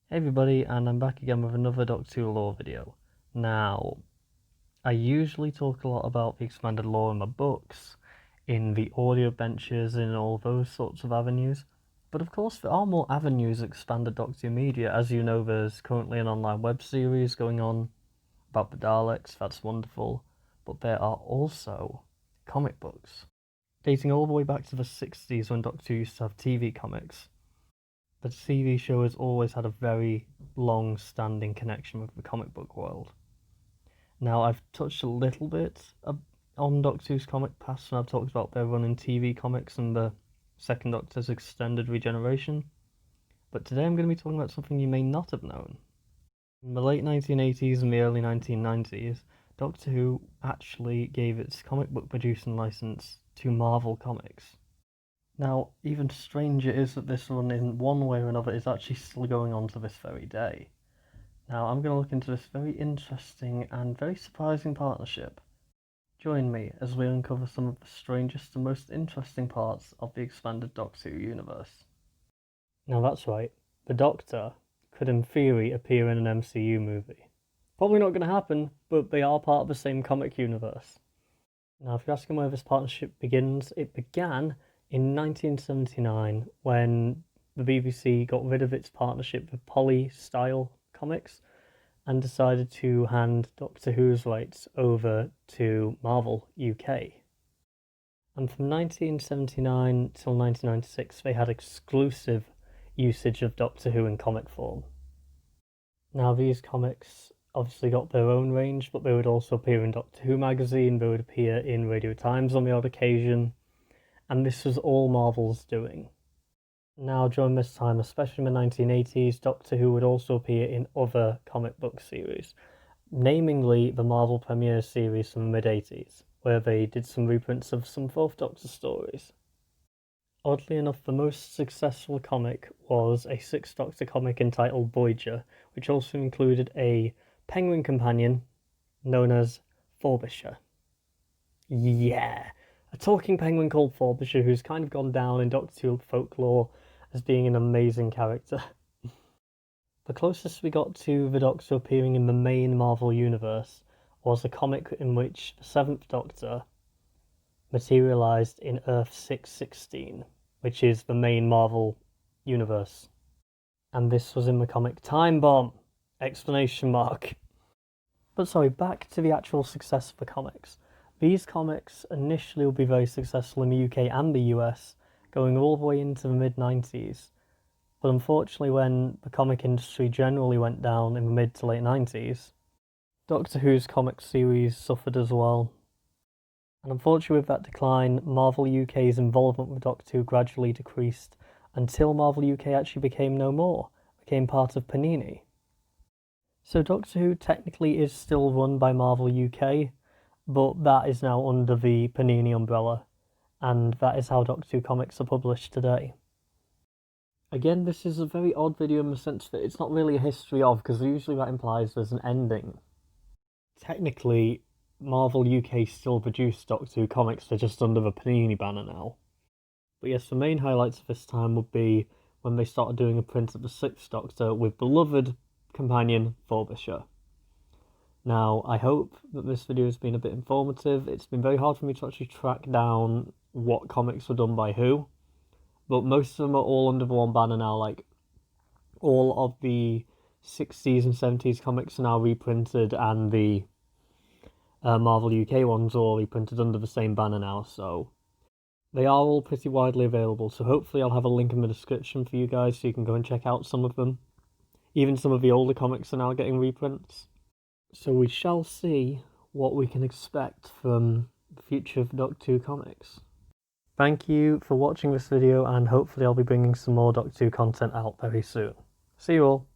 Hey everybody, and I'm back again with another Doctor Who lore video. Now, I usually talk a lot about the expanded lore in my books, in the audio benches, in all those sorts of avenues. But of course, there are more avenues of expanded Doctor Who media. As you know, there's currently an online web series going on about the Daleks, that's wonderful. But there are also comic books, dating all the way back to the 60s when Doctor Who used to have TV comics. The TV show has always had a very long-standing connection with the comic book world. Now, I've touched a little bit on Doctor Who's comic past when I've talked about their run in TV comics and the Second Doctor's extended regeneration, but today I'm going to be talking about something you may not have known. In the late 1980s and the early 1990s, Doctor Who actually gave its comic book producing license to Marvel Comics. Now, even stranger is that this one, in one way or another, is actually still going on to this very day. Now, I'm going to look into this very interesting and very surprising partnership. Join me as we uncover some of the strangest and most interesting parts of the expanded Doctor Who universe. Now, that's right, the Doctor could in theory appear in an MCU movie. Probably not going to happen, but they are part of the same comic universe. Now, if you're asking where this partnership begins, it began in 1979 when the BBC got rid of its partnership with Poly Style Comics and decided to hand Doctor Who's rights over to Marvel UK. And from 1979 till 1996 they had exclusive usage of Doctor Who in comic form. Now these comics obviously got their own range, but they would also appear in Doctor Who magazine, they would appear in Radio Times on the odd occasion, and this was all Marvel's doing. Now, during this time, especially in the 1980s, Doctor Who would also appear in other comic book series, namely the Marvel Premiere series from the mid-80s, where they did some reprints of some Fourth Doctor stories. Oddly enough, the most successful comic was a Sixth Doctor comic entitled Voyager, which also included a penguin companion known as Frobisher. Yeah! A talking penguin called Frobisher who's kind of gone down in Doctor Who folklore as being an amazing character. The closest we got to the Doctor appearing in the main Marvel universe was a comic in which the Seventh Doctor materialised in Earth 616, which is the main Marvel universe. And this was in the comic Time Bomb! Exclamation mark. But sorry, back to the actual success of the comics. These comics initially will be very successful in the UK and the US, going all the way into the mid-90s. But unfortunately, when the comic industry generally went down in the mid to late 90s, Doctor Who's comic series suffered as well. And unfortunately with that decline, Marvel UK's involvement with Doctor Who gradually decreased until Marvel UK actually became no more, became part of Panini. So Doctor Who technically is still run by Marvel UK, but that is now under the Panini umbrella, and that is how Doctor Who comics are published today. Again, this is a very odd video in the sense that it's not really a history of, because usually that implies there's an ending. Technically, Marvel UK still produce Doctor Who comics, they're just under the Panini banner now. But yes, the main highlights of this time would be when they started doing a print of the Sixth Doctor with beloved companion Frobisher. Now, I hope that this video has been a bit informative. It's been very hard for me to actually track down what comics were done by who, but most of them are all under the one banner now. Like, all of the 60s and 70s comics are now reprinted, and the Marvel UK ones are all reprinted under the same banner now, so they are all pretty widely available. So hopefully I'll have a link in the description for you guys so you can go and check out some of them. Even some of the older comics are now getting reprints. So we shall see what we can expect from the future of Doctor Who comics. Thank you for watching this video, and hopefully I'll be bringing some more Doctor Who content out very soon. See you all!